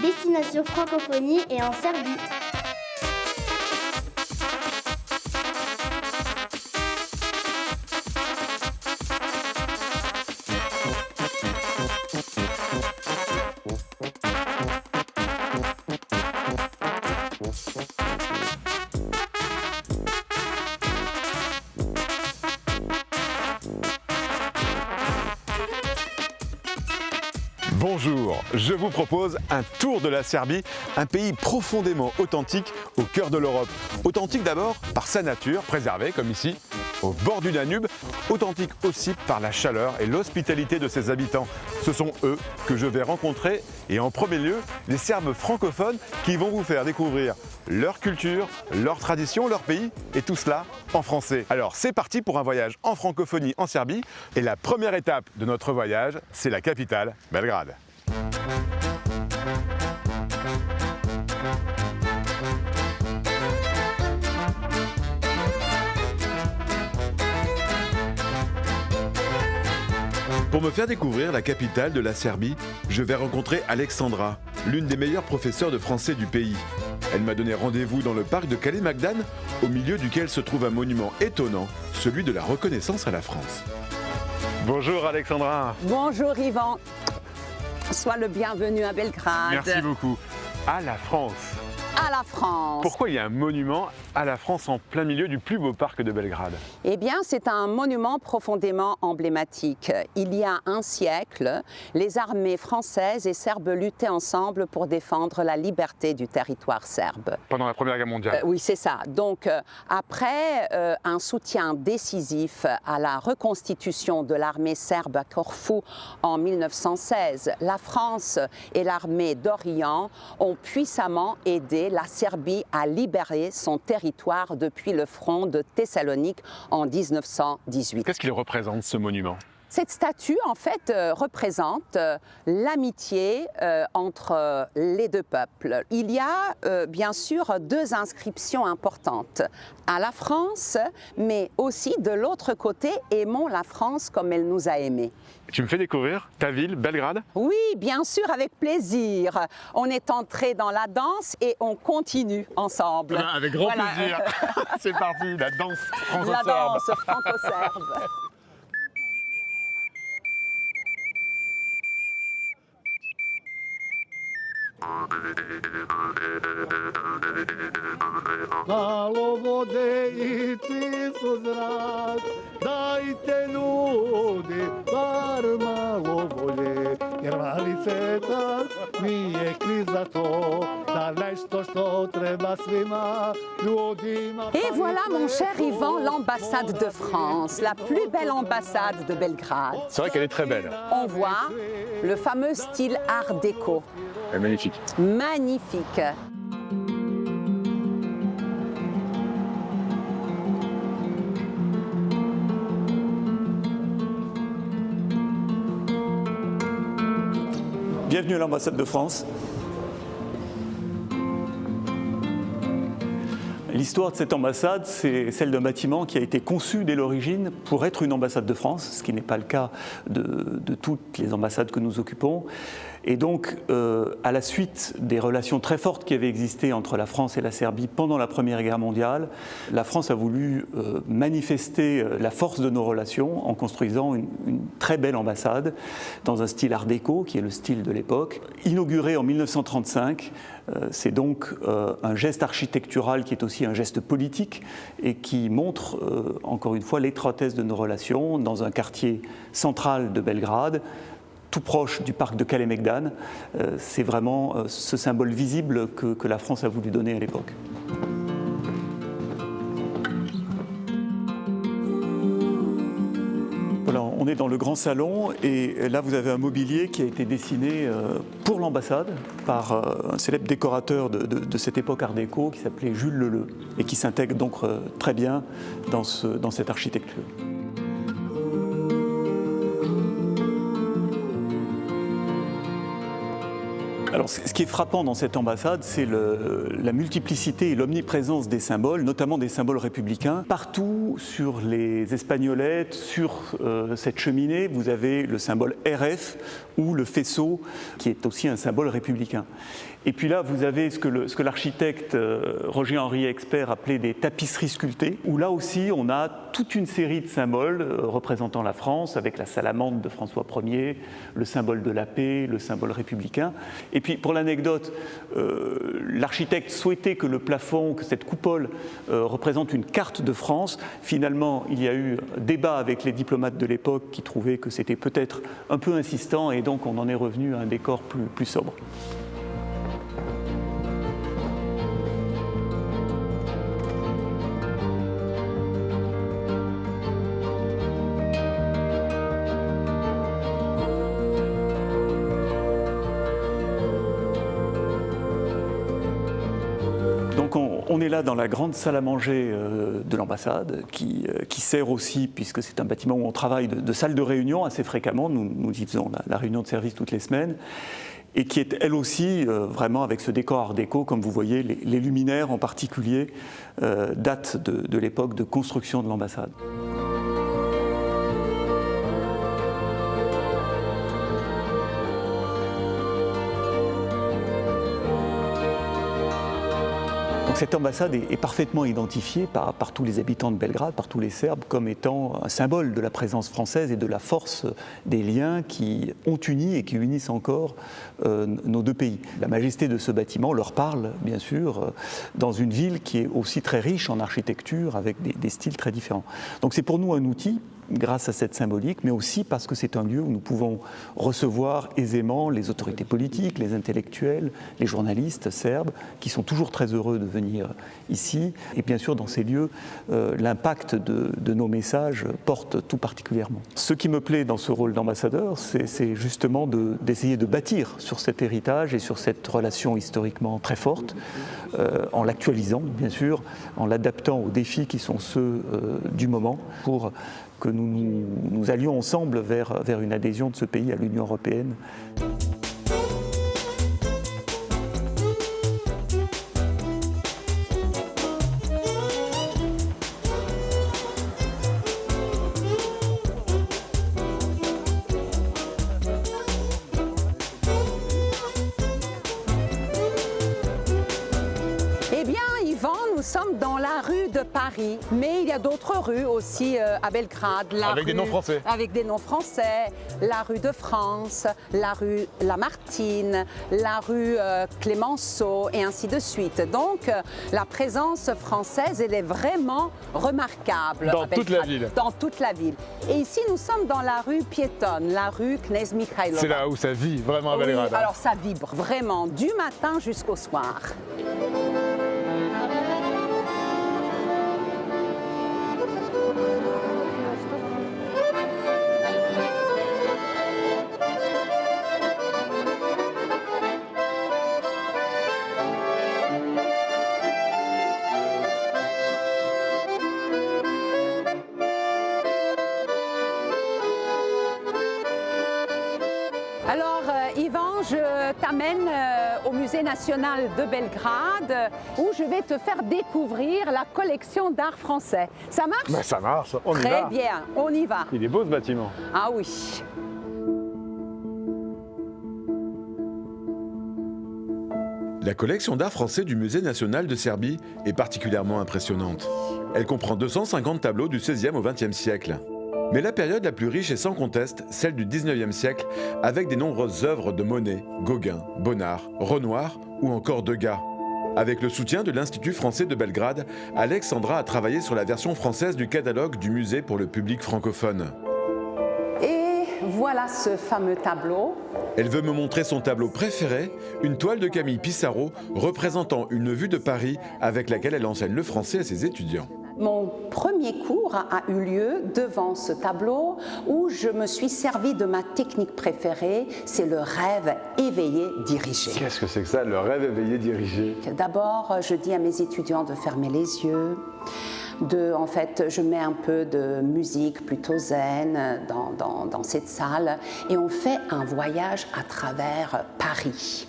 Destination Francophonie et en Serbie. Bonjour, je vous propose un tour de la Serbie, un pays profondément authentique au cœur de l'Europe. Authentique d'abord par sa nature, préservée comme ici, au bord du Danube, authentique aussi par la chaleur et l'hospitalité de ses habitants. Ce sont eux que je vais rencontrer et en premier lieu, les Serbes francophones qui vont vous faire découvrir leur culture, leurs traditions, leur pays et tout cela en français. Alors c'est parti pour un voyage en francophonie en Serbie et la première étape de notre voyage, c'est la capitale, Belgrade. Pour me faire découvrir la capitale de la Serbie, je vais rencontrer Alexandra, l'une des meilleures professeures de français du pays. Elle m'a donné rendez-vous dans le parc de Kalemegdan, au milieu duquel se trouve un monument étonnant, celui de la reconnaissance à la France. Bonjour Alexandra. Bonjour Yvan. Sois le bienvenu à Belgrade. Merci beaucoup. À la France. À la France. Pourquoi il y a un monument à la France en plein milieu du plus beau parc de Belgrade? Eh bien, c'est un monument profondément emblématique. Il y a un siècle, les armées françaises et serbes luttaient ensemble pour défendre la liberté du territoire serbe. Pendant la Première Guerre mondiale. Oui, c'est ça. Donc, après un soutien décisif à la reconstitution de l'armée serbe à Corfou en 1916, la France et l'armée d'Orient ont puissamment aidé la Serbie à libérer son territoire depuis le front de Thessalonique en 1918. Qu'est-ce qu'il représente ce monument ? Cette statue, en fait, représente l'amitié entre les deux peuples. Il y a, bien sûr, deux inscriptions importantes. À la France, mais aussi de l'autre côté, aimons la France comme elle nous a aimés. Tu me fais découvrir ta ville, Belgrade? Oui, bien sûr, avec plaisir. On est entré dans la danse et on continue ensemble. Avec grand plaisir. C'est parti, la danse franco-serbe. La danse franco-serbe. Malo vode I čisto zrak, dajte ljudi bar malo volje, jer mali cetak nije kriv za to, da nešto što treba svima ljudima. Et voilà, mon cher Yvan, l'ambassade de France, la plus belle ambassade de Belgrade. C'est vrai qu'elle est très belle. On voit le fameux style art déco. Elle est magnifique. Magnifique. Bienvenue à l'ambassade de France. L'histoire de cette ambassade, c'est celle d'un bâtiment qui a été conçu dès l'origine pour être une ambassade de France, ce qui n'est pas le cas de toutes les ambassades que nous occupons. Et donc, à la suite des relations très fortes qui avaient existé entre la France et la Serbie pendant la Première Guerre mondiale, la France a voulu manifester la force de nos relations en construisant une très belle ambassade dans un style art déco, qui est le style de l'époque. Inaugurée en 1935, c'est donc un geste architectural qui est aussi un geste politique et qui montre, encore une fois, l'étroitesse de nos relations dans un quartier central de Belgrade, tout proche du parc de Kalemegdan. C'est vraiment ce symbole visible que la France a voulu donner à l'époque. Voilà, on est dans le grand salon et là vous avez un mobilier qui a été dessiné pour l'ambassade par un célèbre décorateur de cette époque art déco qui s'appelait Jules Leleu et qui s'intègre donc très bien dans cette architecture. Alors, ce qui est frappant dans cette ambassade, c'est la multiplicité et l'omniprésence des symboles, notamment des symboles républicains. Partout sur les espagnolettes, sur cette cheminée, vous avez le symbole RF ou le faisceau, qui est aussi un symbole républicain. Et puis là, vous avez ce que l'architecte Roger-Henri Expert appelait des tapisseries sculptées, où là aussi, on a toute une série de symboles représentant la France, avec la salamandre de François Ier, le symbole de la paix, le symbole républicain. Et puis, pour l'anecdote, l'architecte souhaitait que le plafond, que cette coupole représente une carte de France. Finalement, il y a eu débat avec les diplomates de l'époque qui trouvaient que c'était peut-être un peu insistant, et donc on en est revenu à un décor plus sobre. Donc on est là dans la grande salle à manger de l'ambassade qui sert aussi, puisque c'est un bâtiment où on travaille, de salle de réunion assez fréquemment. Nous y faisons la réunion de service toutes les semaines, et qui est elle aussi vraiment avec ce décor art déco, comme vous voyez, les luminaires en particulier datent de l'époque de construction de l'ambassade. Cette ambassade est parfaitement identifiée par tous les habitants de Belgrade, par tous les Serbes, comme étant un symbole de la présence française et de la force des liens qui ont uni et qui unissent encore nos deux pays. La majesté de ce bâtiment leur parle, bien sûr, dans une ville qui est aussi très riche en architecture, avec des styles très différents. Donc c'est pour nous un outil, grâce à cette symbolique, mais aussi parce que c'est un lieu où nous pouvons recevoir aisément les autorités politiques, les intellectuels, les journalistes serbes, qui sont toujours très heureux de venir ici. Et bien sûr, dans ces lieux, l'impact de nos messages porte tout particulièrement. Ce qui me plaît dans ce rôle d'ambassadeur, c'est justement d'essayer de bâtir sur cet héritage et sur cette relation historiquement très forte, en l'actualisant, bien sûr, en l'adaptant aux défis qui sont ceux du moment, pour que nous allions ensemble vers une adhésion de ce pays à l'Union européenne. Nous sommes dans la rue de Paris, mais il y a d'autres rues aussi à Belgrade. Avec des noms français. Avec des noms français, la rue de France, la rue Lamartine, la rue Clémenceau et ainsi de suite. Donc la présence française, elle est vraiment remarquable. Dans toute la ville. Dans toute la ville. Et ici, nous sommes dans la rue piétonne, la rue Knez Mikhailova. C'est là où ça vit vraiment à Belgrade. Oui, alors ça vibre vraiment du matin jusqu'au soir. Alors, Yvan, je t'amène au Musée national de Belgrade où je vais te faire découvrir la collection d'art français. Ça marche? Ben, ça marche, on y va. Très bien, on y va. Il est beau ce bâtiment. Ah oui. La collection d'art français du Musée national de Serbie est particulièrement impressionnante. Elle comprend 250 tableaux du XVIe au XXe siècle. Mais la période la plus riche est sans conteste celle du XIXe siècle, avec des nombreuses œuvres de Monet, Gauguin, Bonnard, Renoir ou encore Degas. Avec le soutien de l'Institut français de Belgrade, Alexandra a travaillé sur la version française du catalogue du musée pour le public francophone. Et voilà ce fameux tableau. Elle veut me montrer son tableau préféré, une toile de Camille Pissarro représentant une vue de Paris avec laquelle elle enseigne le français à ses étudiants. Mon premier cours a eu lieu devant ce tableau où je me suis servi de ma technique préférée, c'est le rêve éveillé dirigé. Qu'est-ce que c'est que ça, le rêve éveillé dirigé? D'abord, je dis à mes étudiants de fermer les yeux. En fait, je mets un peu de musique plutôt zen dans cette salle et on fait un voyage à travers Paris.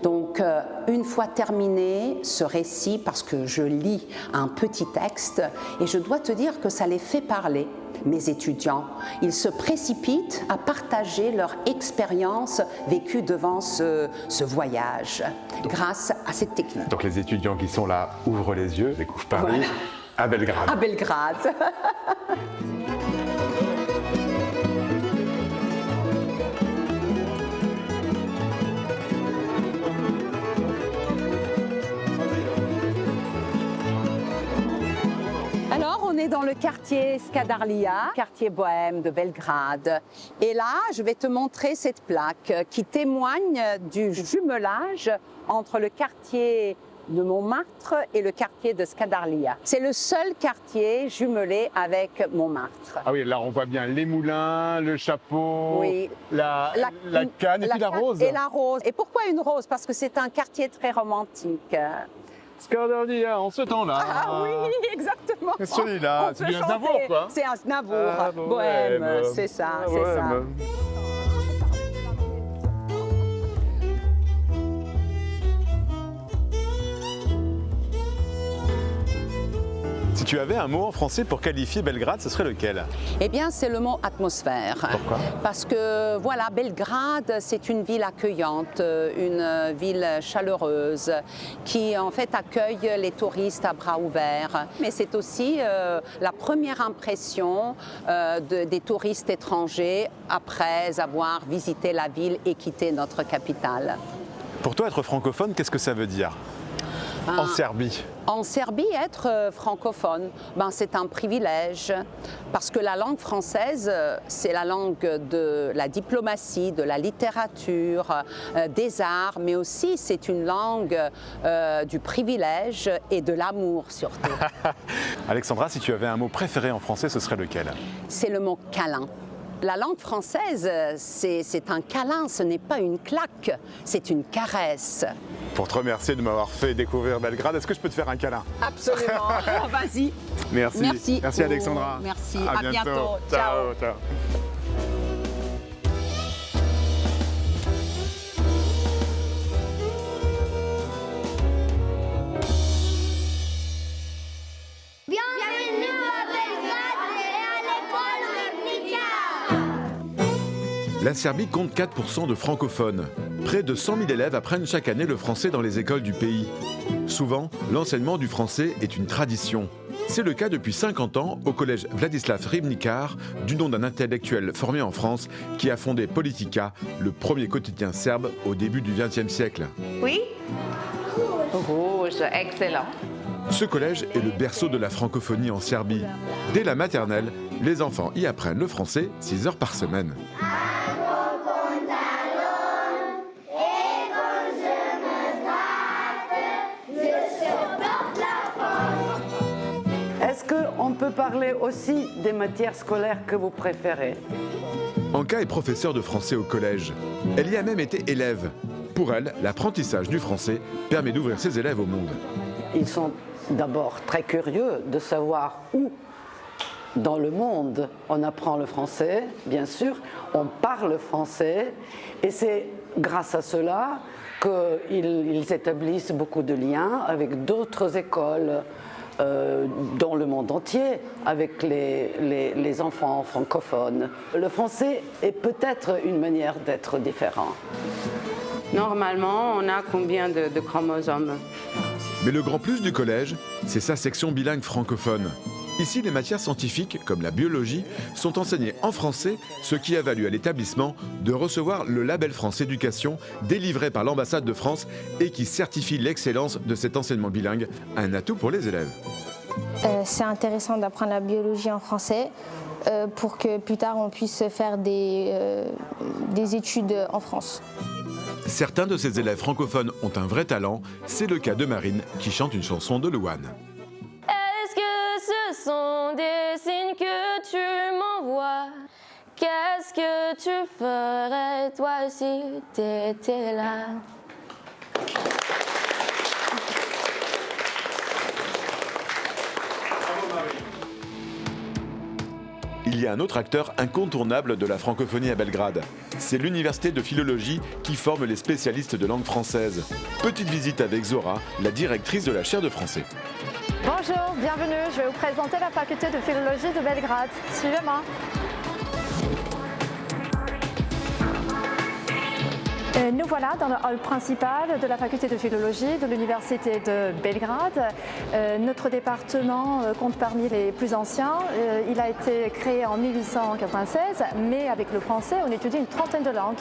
Donc, une fois terminé ce récit, parce que je lis un petit texte, et je dois te dire que ça les fait parler, mes étudiants. Ils se précipitent à partager leur expérience vécue devant ce voyage, grâce à cette technique. Donc les étudiants qui sont là ouvrent les yeux, découvrent Paris Voilà. à Belgrade. À Belgrade. Alors, on est dans le quartier Skadarlia, quartier bohème de Belgrade. Et là, je vais te montrer cette plaque qui témoigne du jumelage entre le quartier de Montmartre et le quartier de Skadarlia. C'est le seul quartier jumelé avec Montmartre. Ah oui, là on voit bien les moulins, le chapeau, Oui. la canne et puis la canne rose. Et la rose. Et pourquoi une rose? Parce que c'est un quartier très romantique. Skadarlia en ce temps-là. Ah oui, exactement. Celui-là, On c'est peut du chanter. Aznavour, quoi. C'est Aznavour, Ah, bohème, bohème. c'est ça, Ah, c'est ça. bohème. Si tu avais un mot en français pour qualifier Belgrade, ce serait lequel? Eh bien, c'est le mot atmosphère. Pourquoi? Parce que, voilà, Belgrade, c'est une ville accueillante, une ville chaleureuse, qui, en fait, accueille les touristes à bras ouverts. Mais c'est aussi la première impression des touristes étrangers après avoir visité la ville et quitté notre capitale. Pour toi, être francophone, qu'est-ce que ça veut dire en Serbie? En Serbie, être francophone, c'est un privilège parce que la langue française, c'est la langue de la diplomatie, de la littérature, des arts, mais aussi c'est une langue du privilège et de l'amour surtout. Alexandra, si tu avais un mot préféré en français, ce serait lequel? C'est le mot câlin. La langue française, c'est un câlin, ce n'est pas une claque, c'est une caresse. Pour te remercier de m'avoir fait découvrir Belgrade, est-ce que je peux te faire un câlin? Absolument, vas-y. Merci. Merci. Merci Alexandra. Oh, merci. À À bientôt. Ciao. Ciao. Bienvenue à Belgrade et à l'école Mipnika. La Serbie compte 4% de francophones. Près de 100 000 élèves apprennent chaque année le français dans les écoles du pays. Souvent, l'enseignement du français est une tradition. C'est le cas depuis 50 ans au collège Vladislav Ribnikar, du nom d'un intellectuel formé en France qui a fondé Politika, le premier quotidien serbe au début du XXe siècle. Oui. Rouge, excellent. Ce collège est le berceau de la francophonie en Serbie. Dès la maternelle, les enfants y apprennent le français 6 heures par semaine. Est-ce qu'on peut parler aussi des matières scolaires que vous préférez? Anka est professeure de français au collège. Elle y a même été élève. Pour elle, l'apprentissage du français permet d'ouvrir ses élèves au monde. Ils sont d'abord très curieux de savoir où dans le monde on apprend le français, bien sûr, on parle français, et c'est grâce à cela qu'ils établissent beaucoup de liens avec d'autres écoles dans le monde entier, avec les enfants francophones. Le français est peut-être une manière d'être différent. Normalement, on a combien de chromosomes? Mais le grand plus du collège, c'est sa section bilingue francophone. Ici, les matières scientifiques, comme la biologie, sont enseignées en français, ce qui a valu à l'établissement de recevoir le label France Éducation, délivré par l'ambassade de France et qui certifie l'excellence de cet enseignement bilingue, un atout pour les élèves. C'est intéressant d'apprendre la biologie en français pour que plus tard on puisse faire des études en France. Certains de ces élèves francophones ont un vrai talent, c'est le cas de Marine qui chante une chanson de Louane. Est-ce que ce sont des signes que tu m'envoies? Qu'est-ce que tu ferais toi si t'étais là? Bravo Marine. il y a un autre acteur incontournable de la francophonie à Belgrade. C'est l'université de philologie qui forme les spécialistes de langue française. Petite visite avec Zora, la directrice de la chaire de français. Bonjour, bienvenue. Je vais vous présenter la faculté de philologie de Belgrade. Suivez-moi. Nous voilà dans le hall principal de la faculté de philologie de l'université de Belgrade. Notre département compte parmi les plus anciens. Il a été créé en 1896, mais avec le français, on étudie une trentaine de langues.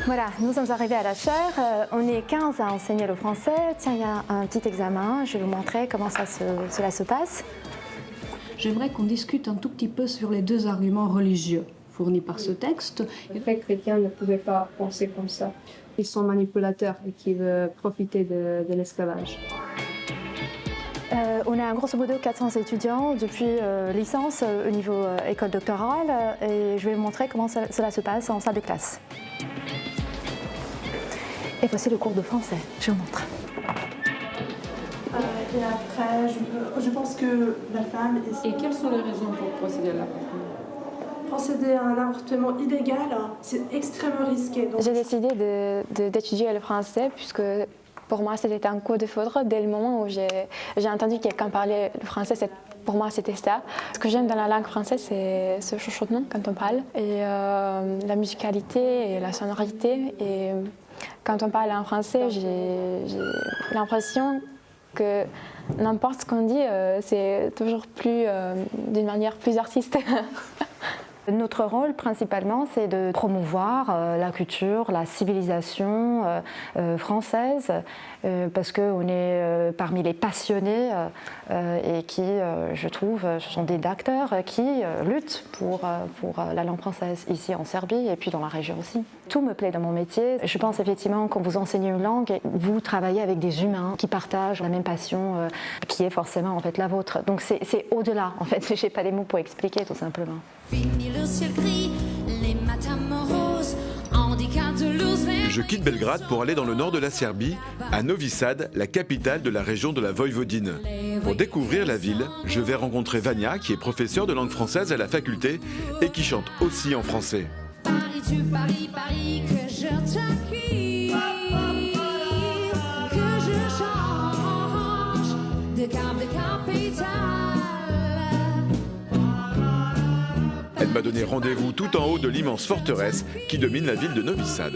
Voilà, nous sommes arrivés à la chaire. On est 15 à enseigner le français. Tiens, il y a un petit examen. Je vais vous montrer comment cela se passe. J'aimerais qu'on discute un tout petit peu sur les deux arguments religieux fournis par ce texte. Les vrais chrétiens ne pouvaient pas penser comme ça. Ils sont manipulateurs et qui veulent profiter de l'esclavage. On a grosso modo 400 étudiants depuis licence au niveau école doctorale et je vais vous montrer comment cela se passe en salle de classe. Et voici le cours de français, je vous montre. Et après, je pense que la femme... Et quelles sont les raisons pour procéder à l'avortement? Procéder à un avortement illégal, c'est extrêmement risqué. J'ai décidé d'étudier le français puisque pour moi c'était un coup de foudre dès le moment où j'ai entendu quelqu'un parler le français. Pour moi, c'était ça. Ce que j'aime dans la langue française, c'est ce chuchotement quand on parle, et la musicalité et la sonorité. Et quand on parle en français, j'ai l'impression que n'importe ce qu'on dit, c'est toujours d'une manière plus artiste. Notre rôle principalement, c'est de promouvoir la culture, la civilisation française, parce qu'on est parmi les passionnés et qui, je trouve, ce sont des acteurs qui luttent pour la langue française ici en Serbie et puis dans la région aussi. Tout me plaît dans mon métier. Je pense effectivement quand vous enseignez une langue, vous travaillez avec des humains qui partagent la même passion qui est forcément en fait la vôtre. Donc c'est au-delà. En fait, j'ai pas les mots pour expliquer tout simplement. Fini le ciel gris, les matins moroses, handicap de l'ours vert. Je quitte Belgrade pour aller dans le nord de la Serbie, à Novi Sad, la capitale de la région de la Voïvodine. Pour découvrir la ville, je vais rencontrer Vania, qui est professeure de langue française à la faculté et qui chante aussi en français. Paris, tu Paris, Paris, que je t'accueille, que je change de capitale. Elle m'a donné rendez-vous tout en haut de l'immense forteresse qui domine la ville de Novi Sad.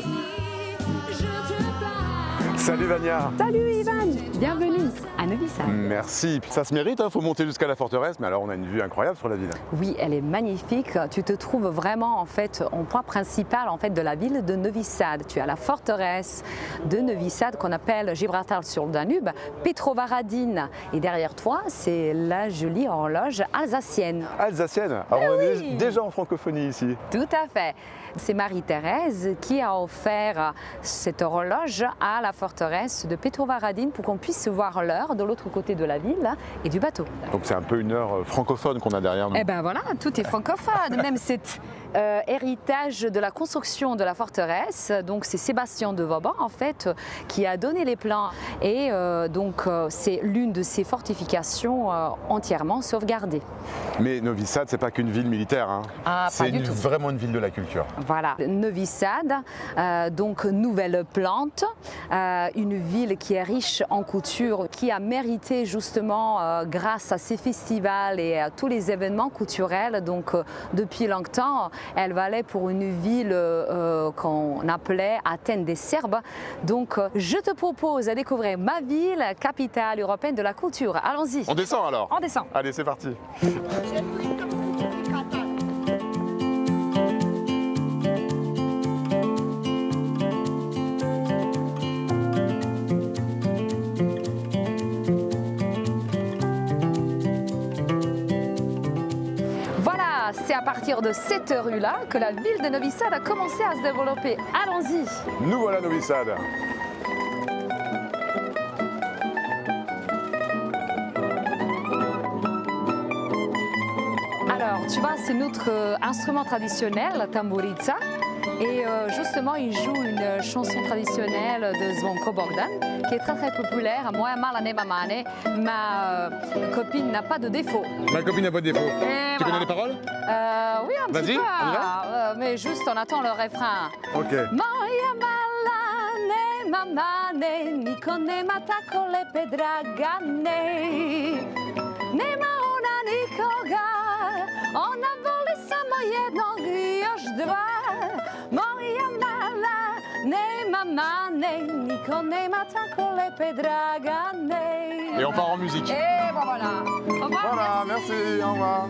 Salut Vania. Salut Ivan, bienvenue à Novi Sad. Merci, ça se mérite, faut monter jusqu'à la forteresse, mais alors on a une vue incroyable sur la ville. Oui, elle est magnifique. Tu te trouves vraiment en fait en point principal en fait de la ville de Novi Sad. Tu as la forteresse de Novi Sad qu'on appelle Gibraltar sur le Danube, Petrovaradin. Et derrière toi, c'est la jolie horloge alsacienne. Alsacienne. Alors on est déjà en francophonie ici. Tout à fait. C'est Marie-Thérèse qui a offert cette horloge à la forteresse de Petrovaradin pour qu'on puisse voir l'heure de l'autre côté de la ville et du bateau. Donc c'est un peu une heure francophone qu'on a derrière nous. Eh ben voilà, tout est francophone. Même cet héritage de la construction de la forteresse, donc c'est Sébastien de Vauban en fait qui a donné les plans et donc c'est l'une de ces fortifications entièrement sauvegardées. Mais Novi Sad, c'est pas qu'une ville militaire, hein. Ah, c'est vraiment une ville de la culture. Voilà, Novi Sad, donc nouvelle plante, une ville qui est riche en couture, qui a mérité justement grâce à ces festivals et à tous les événements culturels. Donc depuis longtemps, elle valait pour une ville qu'on appelait Athènes des Serbes. Donc je te propose de découvrir ma ville, capitale européenne de la culture. Allons-y. On descend alors? On descend. Allez, c'est parti. C'est à partir de cette rue-là que la ville de Novi Sad a commencé à se développer. Allons-y. Nous voilà Novi Sad. Alors, tu vois, c'est notre instrument traditionnel, la tamburica. Et justement, il joue une chanson traditionnelle de Zvonko Bogdan, qui est très très populaire. Moi, Malane Mamane, ma copine n'a pas de défaut. Ma copine n'a pas de défaut. Et Tu voilà. connais les paroles? Oui, un petit Vas-y, peu. on y va Mais juste, on attend le refrain. Ok. Moja Malane Mamane, niko nema tako lepe dragane. Nema ona nikoga, ona voli samo jednog i još dva. Moja mala, nema mane, niko nema tako lepe dragane. Et on part en musique. Et ben voilà. Au revoir, Voilà, merci, au revoir.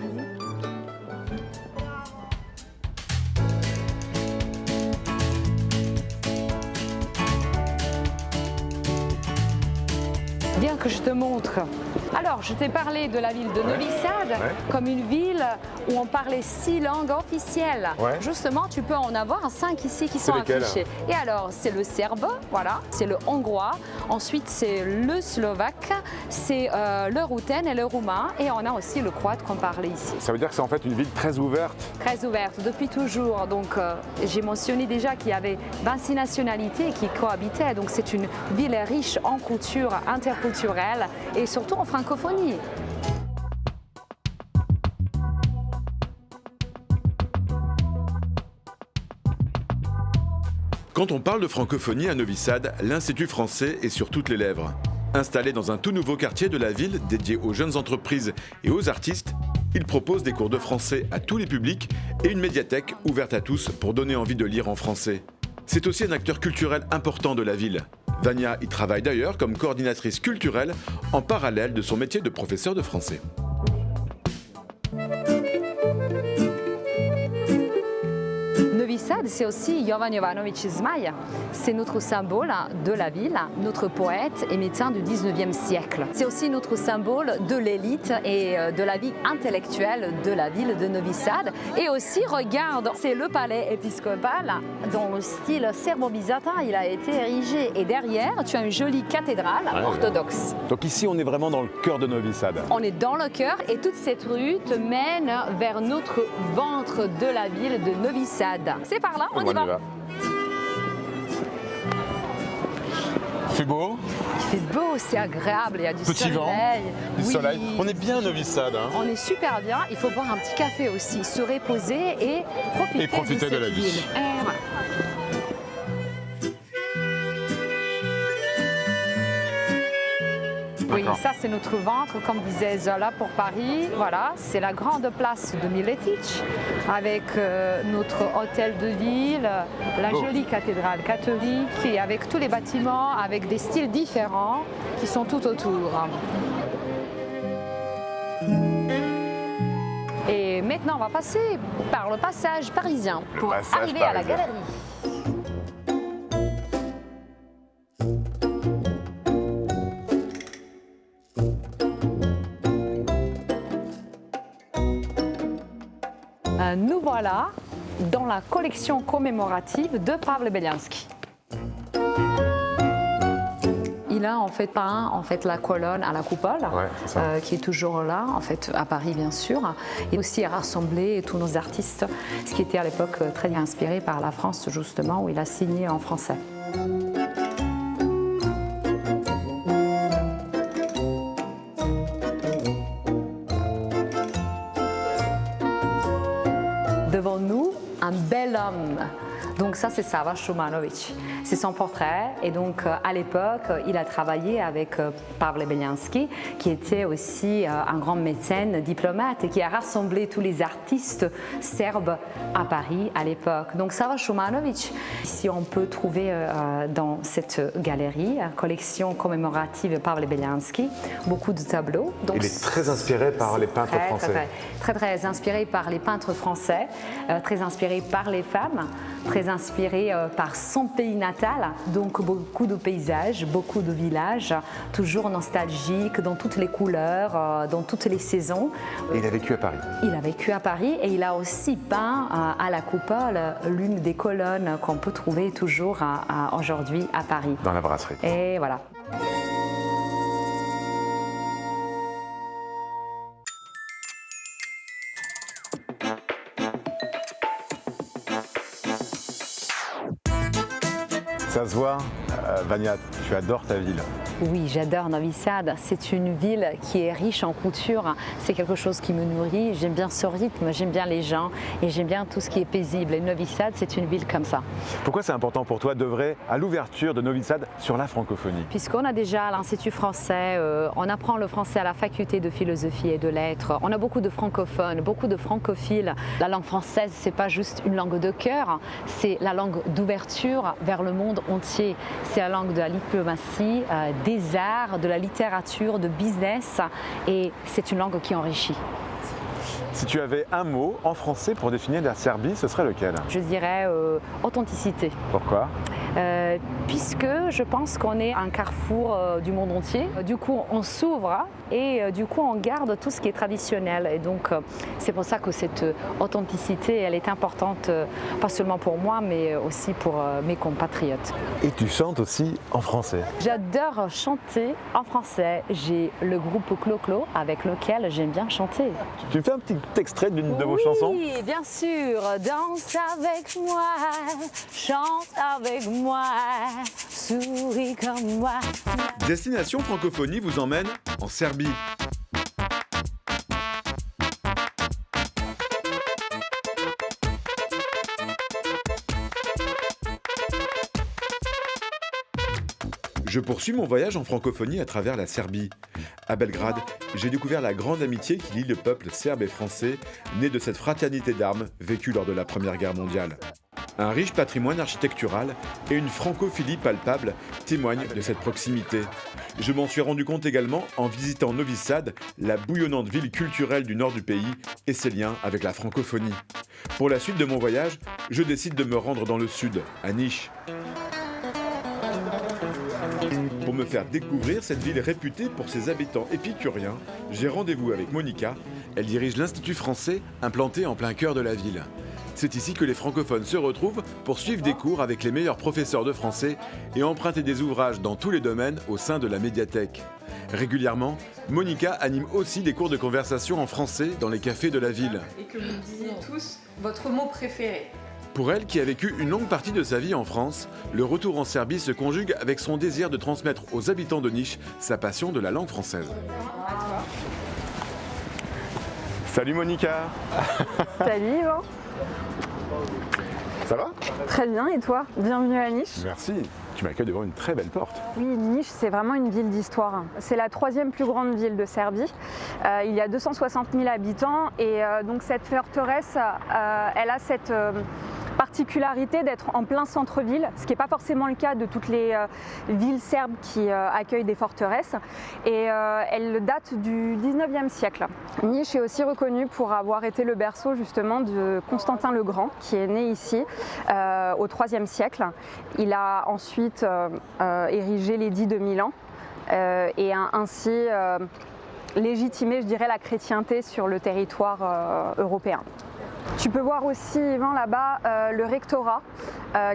Bien que je te montre. Alors, je t'ai parlé de la ville de Novi Sad comme une ville où on parlait 6 langues officielles. Ouais. Justement, tu peux en avoir 5 ici qui sont lesquelles? affichées. Et alors, c'est le serbe, voilà, c'est le hongrois, ensuite c'est le slovaque, c'est le routen et le roumain, et on a aussi le croate qu'on parlait ici. Ça veut dire que c'est en fait une ville très ouverte. Très ouverte depuis toujours. Donc, j'ai mentionné déjà qu'il y avait 26 nationalités qui cohabitaient. Donc, c'est une ville riche en culture interculturelle et surtout en francophonie. Quand on parle de francophonie à Novi Sad, l'Institut français est sur toutes les lèvres. Installé dans un tout nouveau quartier de la ville dédié aux jeunes entreprises et aux artistes, il propose des cours de français à tous les publics et une médiathèque ouverte à tous pour donner envie de lire en français. C'est aussi un acteur culturel important de la ville. Vania y travaille d'ailleurs comme coordinatrice culturelle en parallèle de son métier de professeur de français. Novi Sad, c'est aussi Jovan Jovanović Zmaj. C'est notre symbole de la ville, notre poète et médecin du 19e siècle. C'est aussi notre symbole de l'élite et de la vie intellectuelle de la ville de Novi Sad. Et aussi, regarde, c'est le palais épiscopal dans le style serbo-byzantin. Il a été érigé. Et derrière, tu as une jolie cathédrale orthodoxe. Donc ici, on est vraiment dans le cœur de Novi Sad. On est dans le cœur et toute cette rue te mène vers notre ventre de la ville de Novi Sad. C'est par là, on y va. Il fait beau. Il fait beau, c'est agréable, il y a du Petit soleil. vent, du Oui. soleil. On est bien à Novi Sad. Hein. On est super bien, il faut boire un petit café aussi, se reposer et profiter de la cette vie. ville. Et voilà. Oui, ça c'est notre ventre, comme disait Zola pour Paris. Voilà, c'est la grande place de Miletić, avec notre hôtel de ville, la jolie cathédrale catholique, et avec tous les bâtiments, avec des styles différents qui sont tout autour. Et maintenant, on va passer par le passage parisien pour arriver à la galerie. Nous voilà dans la collection commémorative de Pavel Beliansky. Il a en fait peint la colonne à la coupole, qui est toujours là, en fait à Paris bien sûr. Il a aussi rassemblé tous nos artistes, ce qui était à l'époque très inspiré par la France justement, où il a signé en français. Devant nous, un bel homme. Donc ça, c'est Sava Šumanović. C'est son portrait. Et donc, à l'époque, il a travaillé avec Pavel Beliansky, qui était aussi un grand mécène, diplomate, et qui a rassemblé tous les artistes serbes à Paris à l'époque. Donc Sava Šumanović, ici on peut trouver dans cette galerie, collection commémorative Pavel Beliansky, beaucoup de tableaux. Donc, il est très inspiré par les peintres français. Très inspiré par les peintres français, très inspiré par les femmes, très inspiré par son pays natal, donc beaucoup de paysages, beaucoup de villages, toujours nostalgiques, dans toutes les couleurs, dans toutes les saisons. Et il a vécu à Paris. Il a vécu à Paris et il a aussi peint à la coupole l'une des colonnes qu'on peut trouver toujours aujourd'hui à Paris. Dans la brasserie. Et voilà. Ça se voit, Vania, tu adores ta ville. Oui, j'adore Novi Sad. C'est une ville qui est riche en culture. C'est quelque chose qui me nourrit. J'aime bien ce rythme, j'aime bien les gens et j'aime bien tout ce qui est paisible. Et Novi Sad, c'est une ville comme ça. Pourquoi c'est important pour toi d'œuvrer à l'ouverture de Novi Sad sur la francophonie? Puisqu'on a déjà l'Institut français, on apprend le français à la faculté de philosophie et de lettres. On a beaucoup de francophones, beaucoup de francophiles. La langue française, c'est pas juste une langue de cœur, c'est la langue d'ouverture vers le monde entier. C'est la langue de la diplomatie, des arts, de la littérature, de business, et c'est une langue qui enrichit. Si tu avais un mot en français pour définir la Serbie, ce serait lequel? Je dirais authenticité. Pourquoi? Puisque je pense qu'on est un carrefour du monde entier. Du coup, on s'ouvre et du coup, on garde tout ce qui est traditionnel. Et donc, c'est pour ça que cette authenticité, elle est importante, pas seulement pour moi, mais aussi pour mes compatriotes. Et tu chantes aussi en français? J'adore chanter en français. J'ai le groupe Clo-Clo avec lequel j'aime bien chanter. Tu me fais un petit extrait d'une de vos chansons? Oui, bien sûr. Danse avec moi, chante avec moi, souris comme moi. Destination Francophonie vous emmène en Serbie. Je poursuis mon voyage en francophonie à travers la Serbie. À Belgrade, j'ai découvert la grande amitié qui lie le peuple serbe et français, né de cette fraternité d'armes vécue lors de la Première Guerre mondiale. Un riche patrimoine architectural et une francophilie palpable témoignent de cette proximité. Je m'en suis rendu compte également en visitant Novi Sad, la bouillonnante ville culturelle du nord du pays et ses liens avec la francophonie. Pour la suite de mon voyage, je décide de me rendre dans le sud, à Niš. Pour me faire découvrir cette ville réputée pour ses habitants épicuriens, j'ai rendez-vous avec Monica. Elle dirige l'Institut français implanté en plein cœur de la ville. C'est ici que les francophones se retrouvent pour suivre des cours avec les meilleurs professeurs de français et emprunter des ouvrages dans tous les domaines au sein de la médiathèque. Régulièrement, Monica anime aussi des cours de conversation en français dans les cafés de la ville. Et que vous disiez tous votre mot préféré. Pour elle, qui a vécu une longue partie de sa vie en France, le retour en Serbie se conjugue avec son désir de transmettre aux habitants de Niš sa passion de la langue française. Salut Monica. Salut Yvan. Ça va? Très bien, et toi? Bienvenue à Niš. Merci. Tu m'accueilles devant une très belle porte. Oui, Niš, c'est vraiment une ville d'histoire. C'est la 3e plus grande ville de Serbie. Il y a 260 000 habitants et donc cette forteresse, elle a cette particularité d'être en plein centre-ville, ce qui n'est pas forcément le cas de toutes les villes serbes qui accueillent des forteresses. Et elle date du 19e siècle. Niš est aussi reconnue pour avoir été le berceau justement de Constantin le Grand, qui est né ici au 3e siècle. Il a ensuite érigé l'édit de Milan et a ainsi légitimé, je dirais, la chrétienté sur le territoire européen. Tu peux voir aussi, Yvan, là-bas, le rectorat,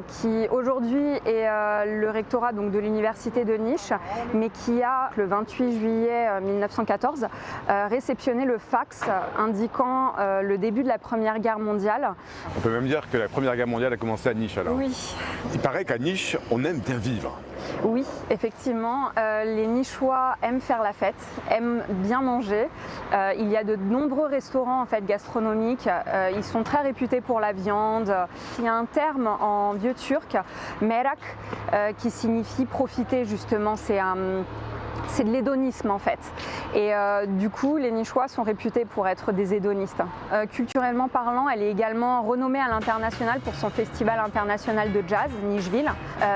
qui aujourd'hui est le rectorat donc, de l'université de Niš, mais qui a, le 28 juillet 1914, réceptionné le fax indiquant le début de la Première Guerre mondiale. On peut même dire que la Première Guerre mondiale a commencé à Niš alors. Oui. Il paraît qu'à Niš, on aime bien vivre. Oui, effectivement, les Nichois aiment faire la fête, aiment bien manger. Il y a de nombreux restaurants en fait, gastronomiques, ils sont très réputés pour la viande. Il y a un terme en vieux turc, merak, qui signifie profiter justement, c'est de l'hédonisme en fait. Et du coup, les Nichois sont réputés pour être des hédonistes. Culturellement parlant, elle est également renommée à l'international pour son festival international de jazz, Nishville.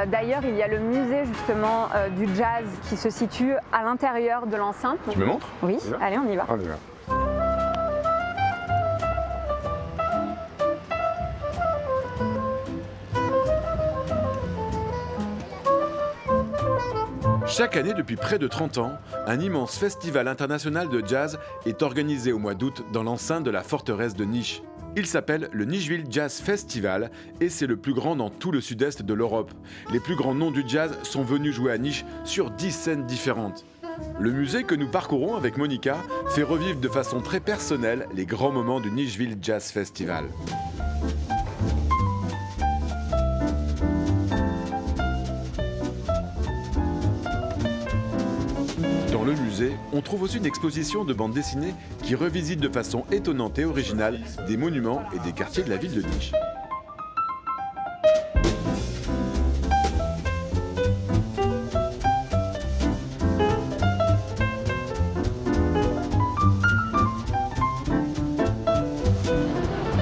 D'ailleurs, il y a le musée justement du jazz qui se situe à l'intérieur de l'enceinte. Tu me montres? Oui, allez, on y va. On y va. Chaque année, depuis près de 30 ans, un immense festival international de jazz est organisé au mois d'août dans l'enceinte de la forteresse de Niš. Il s'appelle le Nishville Jazz Festival et c'est le plus grand dans tout le sud-est de l'Europe. Les plus grands noms du jazz sont venus jouer à Niš sur 10 scènes différentes. Le musée que nous parcourons avec Monica fait revivre de façon très personnelle les grands moments du Nishville Jazz Festival. le musée, on trouve aussi une exposition de bandes dessinées qui revisite de façon étonnante et originale des monuments et des quartiers de la ville de Niš.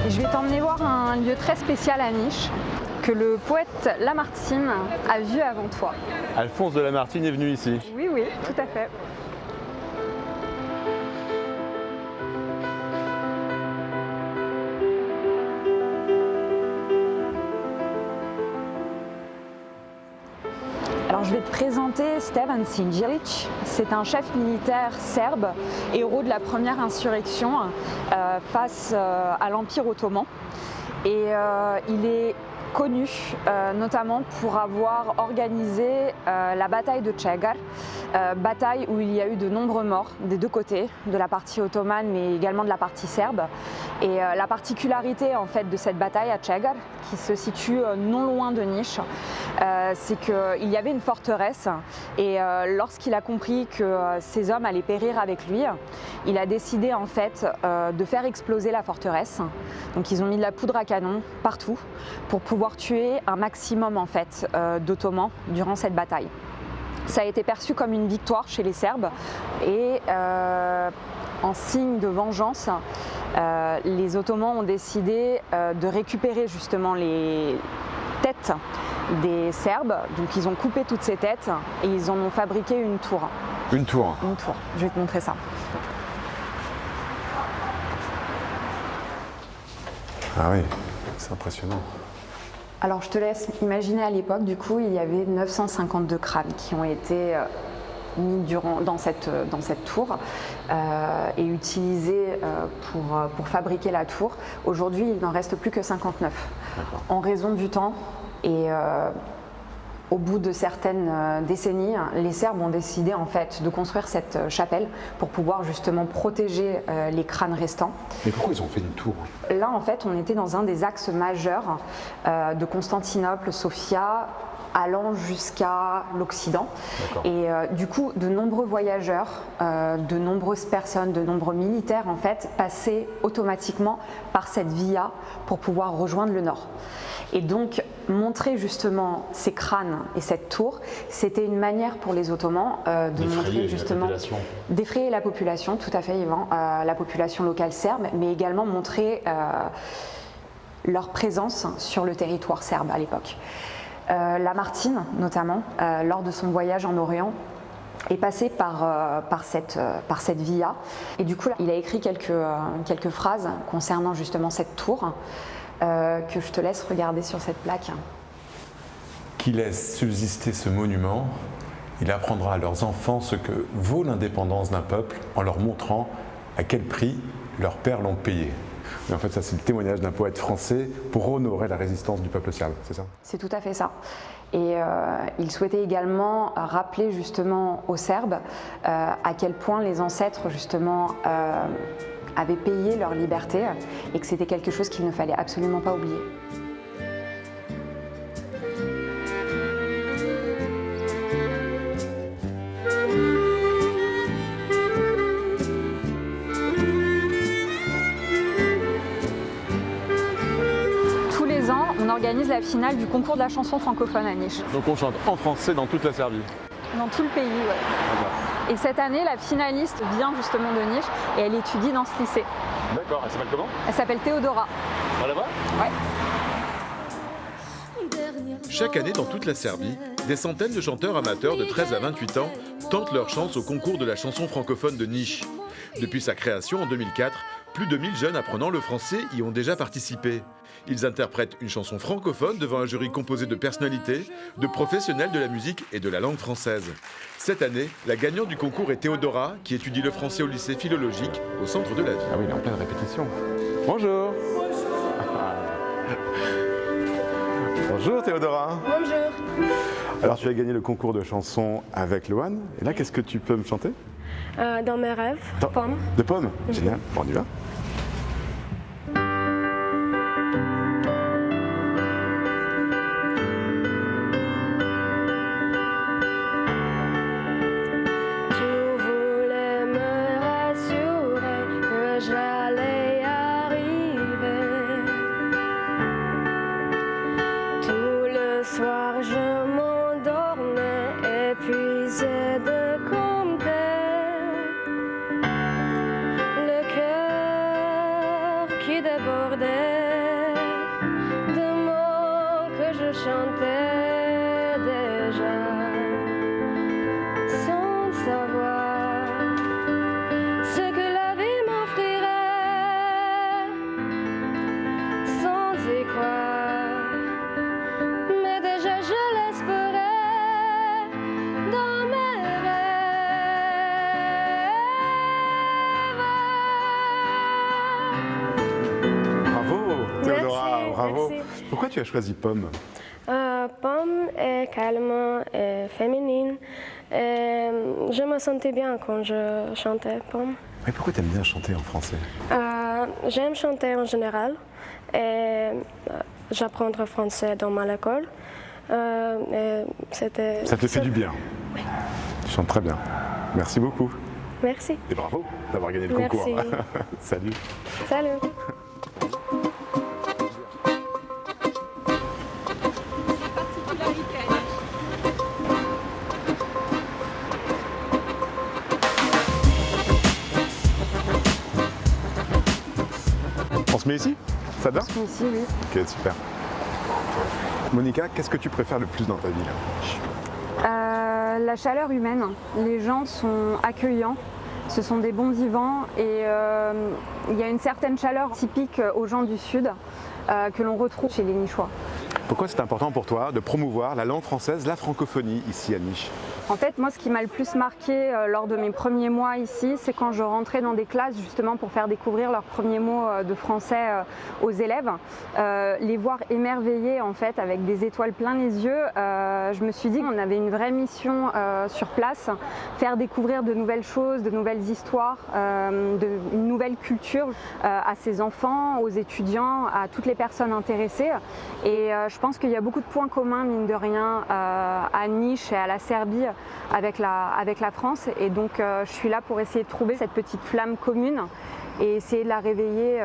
Je vais t'emmener voir un lieu très spécial à Niš que le poète Lamartine a vu avant toi. Alphonse de Lamartine est venu ici. Oui, oui, tout à fait. Alors je vais te présenter Stevan Sinjelić. C'est un chef militaire serbe, héros de la première insurrection face à l'Empire ottoman. Et il est connu notamment pour avoir organisé la bataille de Čeger, bataille où il y a eu de nombreux morts des deux côtés, de la partie ottomane mais également de la partie serbe. Et la particularité en fait de cette bataille à Čeger, qui se situe non loin de Niš, c'est qu'il y avait une forteresse et lorsqu'il a compris que ces hommes allaient périr avec lui, il a décidé en fait de faire exploser la forteresse. Donc ils ont mis de la poudre à canon partout pour pouvoir tuer un maximum en fait d'Ottomans durant cette bataille. Ça a été perçu comme une victoire chez les Serbes et en signe de vengeance, les Ottomans ont décidé de récupérer justement les têtes des Serbes. Donc ils ont coupé toutes ces têtes et ils en ont fabriqué une tour. Une tour? Une tour, je vais te montrer ça. Ah oui, c'est impressionnant. Alors je te laisse imaginer à l'époque, du coup, il y avait 952 crânes qui ont été mis dans cette tour et utilisés pour fabriquer la tour. Aujourd'hui, il n'en reste plus que 59. En raison du temps et au bout de certaines décennies, les Serbes ont décidé en fait de construire cette chapelle pour pouvoir justement protéger les crânes restants. Mais pourquoi ils ont fait une tour? Là en fait on était dans un des axes majeurs de Constantinople, Sofia, allant jusqu'à l'Occident. Et du coup, de nombreux voyageurs, de nombreuses personnes, de nombreux militaires en fait passaient automatiquement par cette via pour pouvoir rejoindre le nord. Et donc, montrer justement ces crânes et cette tour, c'était une manière pour les Ottomans de montrer justement d'effrayer la population, tout à fait, Yvan, la population locale serbe, mais également montrer leur présence sur le territoire serbe à l'époque. Lamartine, notamment, lors de son voyage en Orient, est passé par cette via. Et du coup, il a écrit quelques phrases concernant justement cette tour que je te laisse regarder sur cette plaque. Qui laisse subsister ce monument, il apprendra à leurs enfants ce que vaut l'indépendance d'un peuple en leur montrant à quel prix leurs pères l'ont payé. Mais en fait, ça, c'est le témoignage d'un poète français pour honorer la résistance du peuple serbe, c'est ça? C'est tout à fait ça. Et il souhaitait également rappeler justement aux Serbes à quel point les ancêtres justement avaient payé leur liberté et que c'était quelque chose qu'il ne fallait absolument pas oublier. On organise la finale du concours de la chanson francophone à Niš. Donc on chante en français dans toute la Serbie? Dans tout le pays, oui. Et cette année, la finaliste vient justement de Niš et elle étudie dans ce lycée. D'accord, elle s'appelle comment? Elle s'appelle Théodora. On la voit? Ouais. Chaque année dans toute la Serbie, des centaines de chanteurs amateurs de 13 à 28 ans tentent leur chance au concours de la chanson francophone de Niš. Depuis sa création en 2004, plus de 1000 jeunes apprenant le français y ont déjà participé. Ils interprètent une chanson francophone devant un jury composé de personnalités, de professionnels de la musique et de la langue française. Cette année, la gagnante du concours est Théodora, qui étudie le français au lycée philologique au centre de la ville. Ah oui, il est en pleine répétition. Bonjour. Bonjour Théodora. Bonjour. Alors tu as gagné le concours de chansons avec Loane. Et là, qu'est-ce que tu peux me chanter? Dans mes rêves, Pommes. De Pommes? Génial. Bon, on y va. Tu qui débordait de mots que je chantais déjà sans savoir ce que la vie m'offrirait, sans y croire, mais déjà je l'espérais dans mes Bravo, Théodora, bravo. merci. Pourquoi tu as choisi Pomme? Pomme est calme et féminine. Et je me sentais bien quand je chantais Pomme. Mais pourquoi tu aimes bien chanter en français? J'aime chanter en général et j'apprends le français dans ma école. Ça te fait du bien? Oui. Tu chantes très bien. Merci beaucoup. Merci. Et bravo d'avoir gagné le Merci. concours. Salut. Salut. On se met ici? Ça te va? Ici, oui. Ok, super. Monica, qu'est-ce que tu préfères le plus dans ta ville? La chaleur humaine. Les gens sont accueillants, ce sont des bons vivants et il y a une certaine chaleur typique aux gens du Sud que l'on retrouve chez les Niçois. Pourquoi c'est important pour toi de promouvoir la langue française, la francophonie ici à Niche? En fait, moi, ce qui m'a le plus marqué lors de mes premiers mois ici, c'est quand je rentrais dans des classes justement pour faire découvrir leurs premiers mots de français aux élèves. Les voir émerveillés en fait avec des étoiles plein les yeux, je me suis dit qu'on avait une vraie mission sur place, faire découvrir de nouvelles choses, de nouvelles histoires, une nouvelle culture à ces enfants, aux étudiants, à toutes les personnes intéressées. Et je pense qu'il y a beaucoup de points communs, mine de rien, à Niche et à la Serbie avec la France. Et donc je suis là pour essayer de trouver cette petite flamme commune et essayer de la réveiller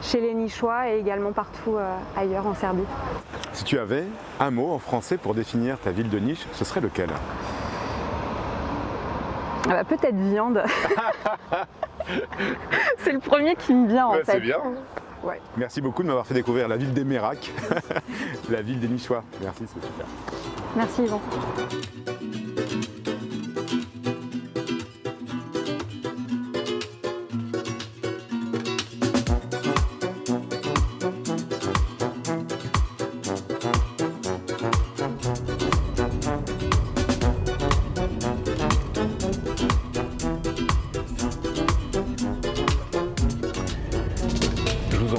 chez les Niçois et également partout ailleurs en Serbie. Si tu avais un mot en français pour définir ta ville de Niche, ce serait lequel? Peut-être viande. C'est le premier qui me vient en fait. C'est bien. Ouais. Merci beaucoup de m'avoir fait découvrir la ville des Mérac, la ville des Niçois. Merci, c'est super. Merci Yvan.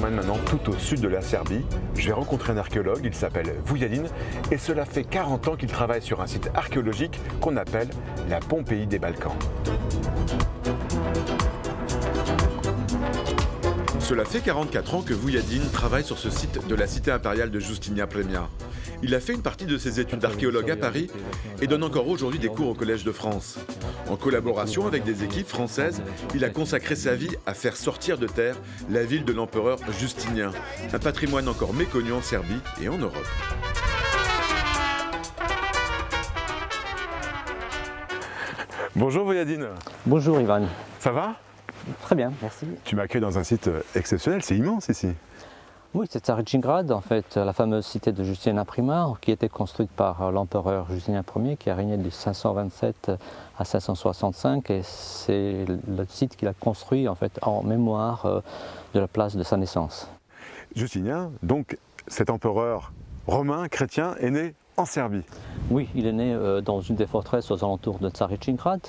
Maintenant tout au sud de la Serbie. Je vais rencontrer un archéologue, il s'appelle Vujadin et cela fait 40 ans qu'il travaille sur un site archéologique qu'on appelle la Pompéi des Balkans. Cela fait 44 ans que Vujadin travaille sur ce site de la cité impériale de Justinia Premia. Il a fait une partie de ses études d'archéologue à Paris et donne encore aujourd'hui des cours au Collège de France. En collaboration avec des équipes françaises, il a consacré sa vie à faire sortir de terre la ville de l'empereur Justinien, un patrimoine encore méconnu en Serbie et en Europe. Bonjour Vujadin. Bonjour Ivan. Ça va? Très bien, merci. Tu m'as accueilli dans un site exceptionnel, c'est immense ici. Oui, c'est Tsaritchingrad, en fait, la fameuse cité de Justinien Prima, qui a été construite par l'empereur Justinien Ier, qui a régné de 527 à 565, et c'est le site qu'il a construit en fait en mémoire de la place de sa naissance. Justinien, donc cet empereur romain chrétien, est né en Serbie. Oui, il est né dans une des forteresses aux alentours de Tsaritchingrad.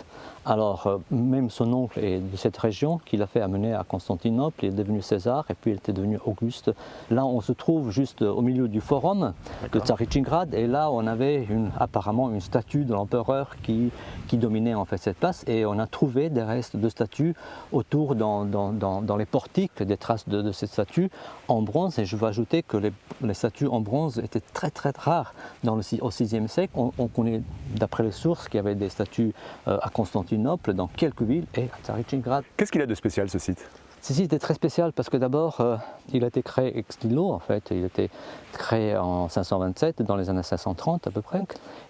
Alors, même son oncle est de cette région qu'il a fait amener à Constantinople. Il est devenu César et puis il était devenu Auguste. Là, on se trouve juste au milieu du forum de Tsaritchingrad et là, on avait apparemment une statue de l'empereur qui dominait en fait cette place et on a trouvé des restes de statues autour dans les portiques, des traces de cette statue en bronze. Et je veux ajouter que les statues en bronze étaient très rares au VIe siècle. On connaît d'après les sources qu'il y avait des statues à Constantinople, dans quelques villes et à Tsaritchingrad. Qu'est-ce qu'il a de spécial ce site? Ce site est très spécial parce que d'abord il a été créé ex nihilo en fait, il a été créé en 527 dans les années 530 à peu près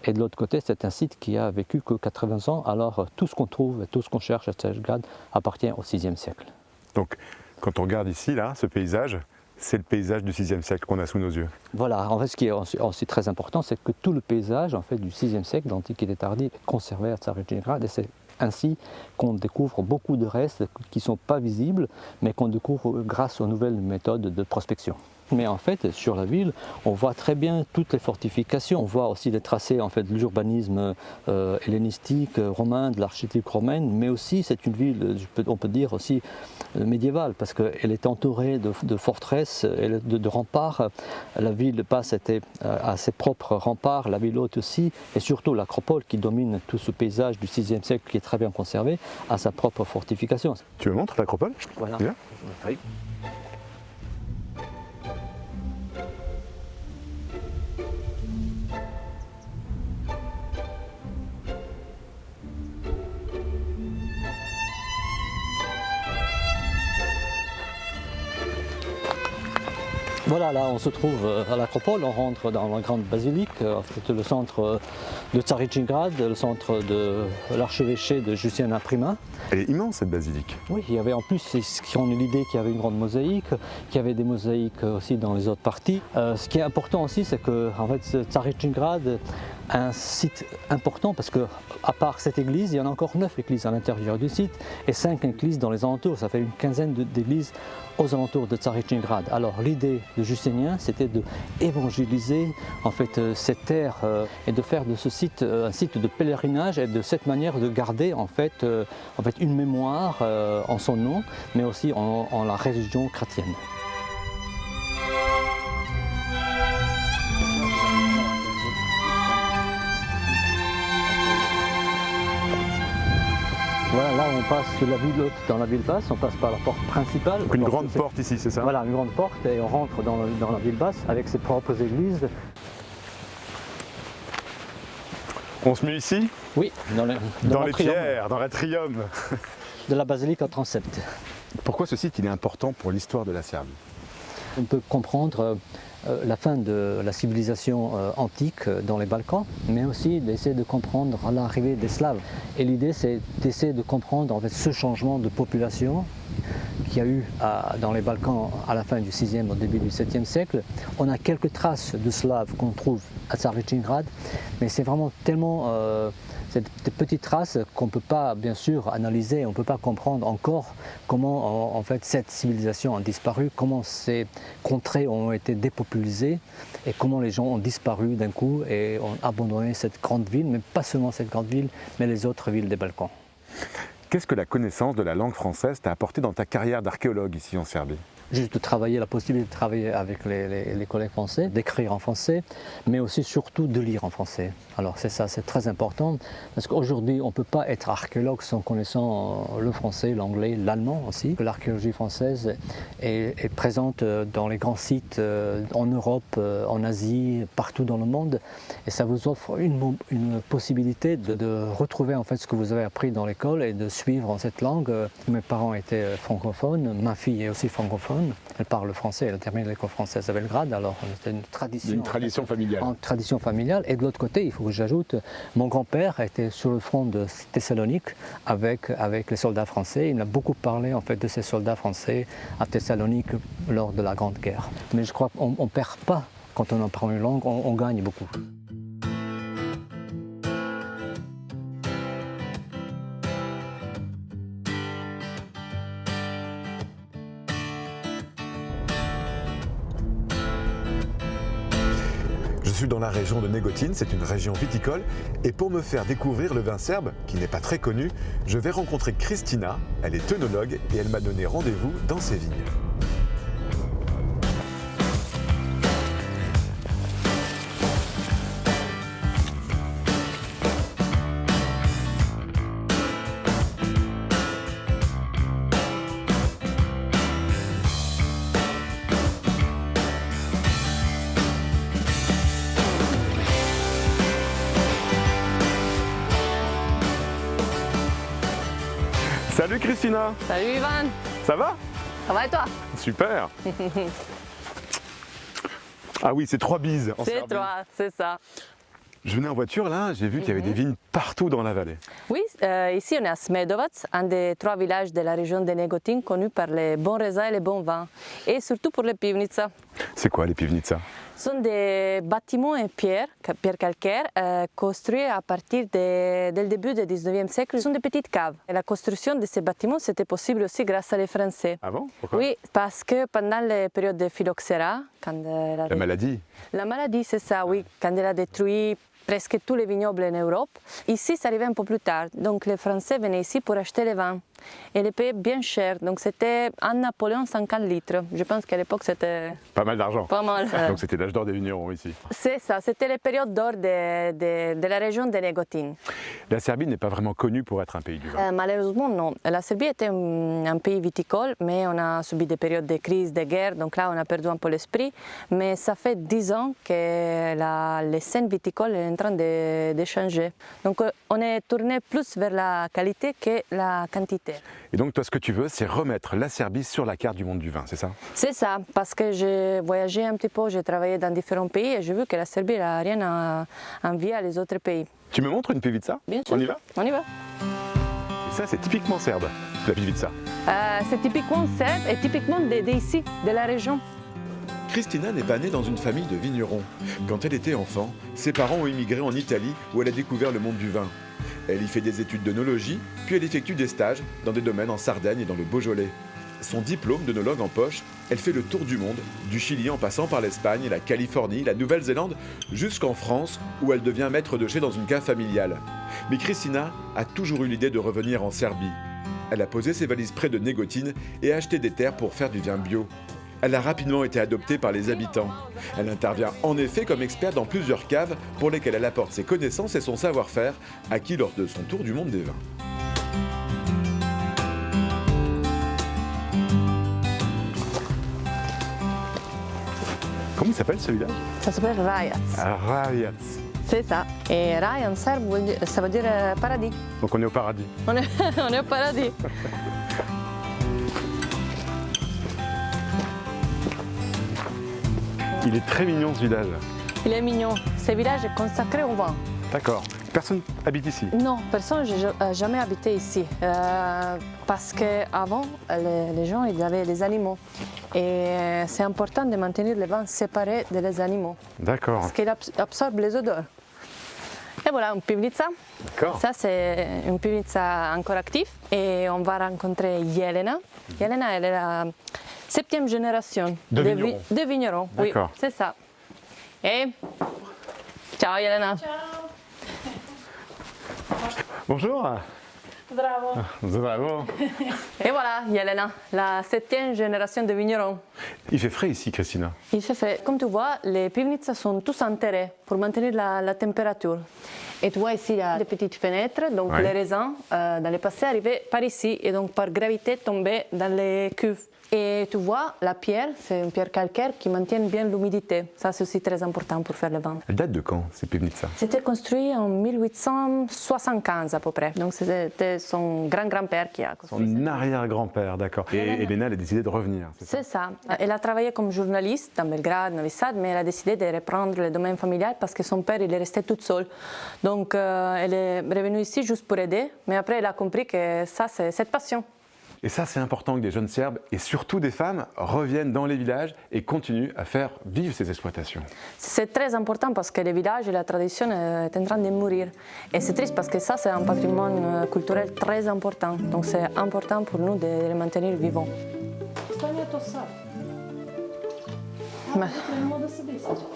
et de l'autre côté c'est un site qui a vécu que 80 ans alors tout ce qu'on trouve et tout ce qu'on cherche à Tsaritchingrad appartient au VIe siècle. Donc Quand on regarde ici, là, ce paysage, c'est le paysage du VIe siècle qu'on a sous nos yeux. Voilà, en fait ce qui est aussi très important, c'est que tout le paysage en fait, du VIe siècle, d'Antiquité tardive, est conservé à Tsaritsyngrad, et c'est ainsi qu'on découvre beaucoup de restes qui ne sont pas visibles, mais qu'on découvre grâce aux nouvelles méthodes de prospection. Mais en fait, sur la ville, on voit très bien toutes les fortifications. On voit aussi les tracés en fait, de l'urbanisme hellénistique, romain, de l'architecture romaine, mais aussi c'est une ville, on peut dire aussi médiévale, parce qu'elle est entourée de forteresses et de remparts. La ville basse à ses propres remparts, la ville haute aussi, et surtout l'acropole qui domine tout ce paysage du VIe siècle qui est très bien conservé, a sa propre fortification. Tu me montres l'acropole? Voilà. Bien. Oui. Voilà, là on se trouve à l'acropole, on rentre dans la grande basilique, le centre de Tsaritsyngrad, le centre de l'archevêché de Justiana Prima. Elle est immense cette basilique. Oui, il y avait en plus, c'est ce qui ont eu l'idée qu'il y avait une grande mosaïque, qu'il y avait des mosaïques aussi dans les autres parties. Ce qui est important aussi, c'est que en fait, Tsaritsyngrad a un site important parce que, à part cette église, il y en a encore 9 églises à l'intérieur du site et 5 églises dans les alentours. Ça fait une quinzaine d'églises aux alentours de Tsaritsyngrad. Alors l'idée de Justinien, c'était d'évangéliser en fait cette terre et de faire de ce site un site de pèlerinage et de cette manière de garder en fait une mémoire en son nom, mais aussi en la religion chrétienne. Voilà, là on passe de la ville haute dans la ville basse, on passe par la porte principale. Donc une grande porte ici, c'est ça? Voilà, une grande porte et on rentre dans la ville basse avec ses propres églises. On se met ici? Oui, dans les pierres, dans l'atrium de la basilique en transept. Pourquoi ce site il est important pour l'histoire de la Serbie? On peut comprendre la fin de la civilisation antique dans les Balkans, mais aussi d'essayer de comprendre l'arrivée des Slaves. Et l'idée, c'est d'essayer de comprendre en fait, ce changement de population qu'il y a eu dans les Balkans à la fin du 6e, au début du 7e siècle. On a quelques traces de Slaves qu'on trouve à Tsaritsyngrad, mais c'est vraiment tellement des petites traces qu'on ne peut pas bien sûr analyser, on ne peut pas comprendre encore comment en fait cette civilisation a disparu, comment ces contrées ont été dépopularisées et comment les gens ont disparu d'un coup et ont abandonné cette grande ville, mais pas seulement cette grande ville, mais les autres villes des Balkans. Qu'est-ce que la connaissance de la langue française t'a apporté dans ta carrière d'archéologue ici en Serbie? Juste de travailler, la possibilité de travailler avec les collègues français, d'écrire en français, mais aussi surtout de lire en français. Alors c'est ça, c'est très important, parce qu'aujourd'hui on ne peut pas être archéologue sans connaissant le français, l'anglais, l'allemand aussi. L'archéologie française est présente dans les grands sites en Europe, en Asie, partout dans le monde, et ça vous offre une possibilité de retrouver en fait ce que vous avez appris dans l'école et de suivre en cette langue. Mes parents étaient francophones, ma fille est aussi francophone. Elle parle français, elle a terminé l'école française à Belgrade, alors c'était une tradition. Une tradition familiale. Une tradition familiale. Et de l'autre côté, il faut que j'ajoute, mon grand-père était sur le front de Thessalonique avec les soldats français. Il m'a beaucoup parlé en fait de ces soldats français à Thessalonique lors de la Grande Guerre. Mais je crois qu'on ne perd pas quand on apprend une langue, on gagne beaucoup. Je suis dans la région de Negotin, c'est une région viticole, et pour me faire découvrir le vin serbe, qui n'est pas très connu, je vais rencontrer Kristina, elle est œnologue et elle m'a donné rendez-vous dans ses vignes. Salut Kristina. Salut Ivan. Ça va? Ça va et toi? Super. Ah oui, c'est 3 bises en C'est Serbie. 3, c'est ça. Je venais en voiture là, j'ai vu qu'il y avait des vignes partout dans la vallée. Oui, ici on est à Smedovac, un des 3 villages de la région de Negotin, connu par les bons raisins et les bons vins, et surtout pour les pivnitsa. C'est quoi les pivnitsa? Ce sont des bâtiments en pierre calcaire, construits à partir dès le début du 19e siècle. Ce sont des petites caves. Et la construction de ces bâtiments, c'était possible aussi grâce aux Français. Ah bon? Pourquoi? Oui, parce que pendant les périodes de phylloxéra, quand la maladie? La maladie, c'est ça, oui. Quand elle a détruit presque tous les vignobles en Europe. Ici, ça arrivait un peu plus tard. Donc les Français venaient ici pour acheter les vins. Et les payaient bien cher. Donc c'était un Napoléon 50 litres. Je pense qu'à l'époque, c'était... Pas mal d'argent. Pas mal. Donc c'était l'âge d'or des vignerons ici. C'est ça, c'était les périodes d'or de la région de Negotin. La Serbie n'est pas vraiment connue pour être un pays du vin. Malheureusement, non. La Serbie était un pays viticole, mais on a subi des périodes de crise, de guerre, donc là on a perdu un peu l'esprit. Mais ça fait 10 ans que la scène viticole est en train de changer. Donc on est tourné plus vers la qualité que la quantité. Et donc toi ce que tu veux, c'est remettre la Serbie sur la carte du monde du vin, c'est ça? C'est ça, parce que j'ai voyagé un petit peu, j'ai travaillé dans différents pays et j'ai vu que la Serbie n'a rien à envier aux autres pays. Tu me montres une pivica? Bien sûr. On y va? On y va. Et ça c'est typiquement serbe, la pivica. C'est typiquement serbe et typiquement d'ici, de la région. Christina n'est pas née dans une famille de vignerons. Quand elle était enfant, ses parents ont immigré en Italie où elle a découvert le monde du vin. Elle y fait des études d'œnologie, puis elle effectue des stages dans des domaines en Sardaigne et dans le Beaujolais. Son diplôme d'œnologue en poche, elle fait le tour du monde, du Chili en passant par l'Espagne, la Californie, la Nouvelle-Zélande, jusqu'en France où elle devient maître de chai dans une cave familiale. Mais Christina a toujours eu l'idée de revenir en Serbie. Elle a posé ses valises près de Negotin et a acheté des terres pour faire du vin bio. Elle a rapidement été adoptée par les habitants. Elle intervient en effet comme experte dans plusieurs caves pour lesquelles elle apporte ses connaissances et son savoir-faire acquis lors de son tour du monde des vins. Comment il s'appelle ce village? Ça s'appelle Rajac. Rajac. C'est ça. Et Raj en serbe, ça veut dire paradis. Donc on est au paradis. On est au paradis. Il est très mignon ce village. Il est mignon. Ce village est consacré au vin. D'accord. Personne habite ici? Non, personne n'a jamais habité ici. Parce qu'avant, les gens ils avaient des animaux. Et c'est important de maintenir les vins séparés des animaux. D'accord. Parce qu'ils absorbent les odeurs. Et voilà, une pivnica. D'accord. Ça, c'est une pivnica encore active. Et on va rencontrer Jelena. Jelena, elle est la 7e génération de vignerons. De vignerons, oui, c'est ça. Et ciao Jelena. Ciao. Bonjour. Zdravo. Zdravo. Et voilà, Jelena, la 7e génération de vignerons. Il fait frais ici, Christina. Il fait frais. Comme tu vois, les pivnices sont tous enterrés pour maintenir la température. Et tu vois ici, il y a des petites fenêtres, donc les raisins, dans le passé, arrivaient par ici et donc par gravité tombaient dans les cuves. Et tu vois, la pierre, c'est une pierre calcaire qui maintient bien l'humidité. Ça, c'est aussi très important pour faire le vin. Elle date de quand, ces pivnitsa? C'était construit en 1875 à peu près. Donc c'était son grand-grand-père qui a construit. Son arrière-grand-père, d'accord. Et Elena, elle a décidé de revenir. C'est ça. Elle a travaillé comme journaliste dans Belgrade, Novi Sad, mais elle a décidé de reprendre le domaine familial parce que son père, il est resté toute seule. Donc elle est revenue ici juste pour aider. Mais après, elle a compris que ça, c'est cette passion. Et ça, c'est important que des jeunes Serbes, et surtout des femmes, reviennent dans les villages et continuent à faire vivre ces exploitations. C'est très important parce que les villages et la tradition est en train de mourir. Et c'est triste parce que ça, c'est un patrimoine culturel très important. Donc c'est important pour nous de les maintenir vivants.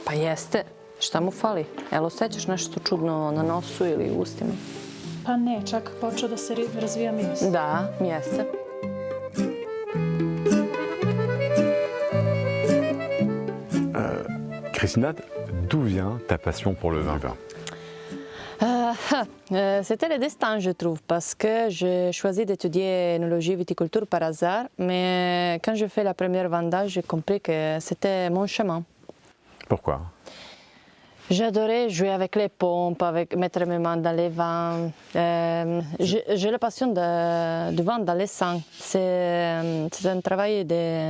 Pa jeste. Šta mu fali? Jel osjećaš nešto čudno na nosu ili u ustima? Pa ne, čak počeo da se razvija miris. Da, jeste. Christina, d'où vient ta passion pour le vin? C'était le destin, je trouve, parce que j'ai choisi d'étudier œnologie et viticulture par hasard, mais quand j'ai fait la première vendange, j'ai compris que c'était mon chemin. Pourquoi? J'adorais jouer avec les pompes, mettre mes mains dans les vents. J'ai la passion du vent dans les sangs. C'est un travail,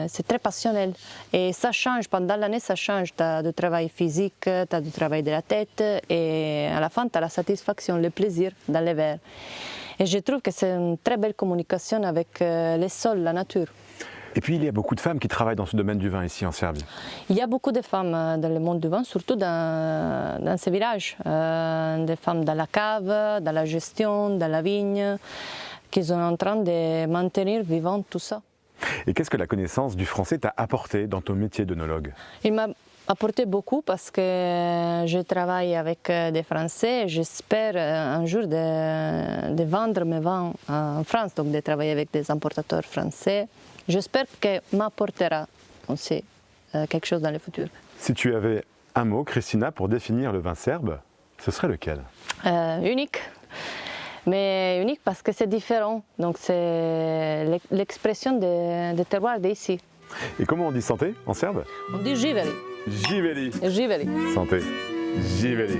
c'est très passionnel. Et ça change, pendant l'année ça change. Tu as du travail physique, tu as du travail de la tête et à la fin tu as la satisfaction, le plaisir dans les verres. Et je trouve que c'est une très belle communication avec les sols, la nature. Et puis il y a beaucoup de femmes qui travaillent dans ce domaine du vin ici en Serbie. Il y a beaucoup de femmes dans le monde du vin, surtout dans ces villages. Des femmes dans la cave, dans la gestion, dans la vigne, qui sont en train de maintenir vivant tout ça. Et qu'est-ce que la connaissance du français t'a apporté dans ton métier d'œnologue? Il m'a apporté beaucoup parce que je travaille avec des Français et j'espère un jour de vendre mes vins en France, donc de travailler avec des importateurs français. J'espère que m'apportera aussi quelque chose dans le futur. Si tu avais un mot, Christina, pour définir le vin serbe, ce serait lequel? Unique. Mais unique parce que c'est différent. Donc c'est l'expression des terroirs d'ici. Et comment on dit santé en serbe? On dit živeli. Živeli. Živeli. Santé. Živeli.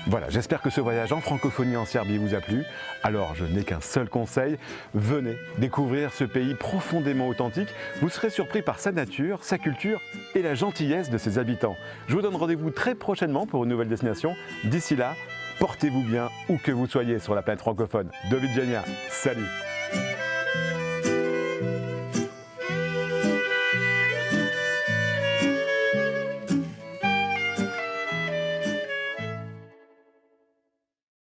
Voilà, j'espère que ce voyage en francophonie en Serbie vous a plu. Alors, je n'ai qu'un seul conseil, venez découvrir ce pays profondément authentique. Vous serez surpris par sa nature, sa culture et la gentillesse de ses habitants. Je vous donne rendez-vous très prochainement pour une nouvelle destination. D'ici là, portez-vous bien où que vous soyez sur la planète francophone. Dovidjenia, salut!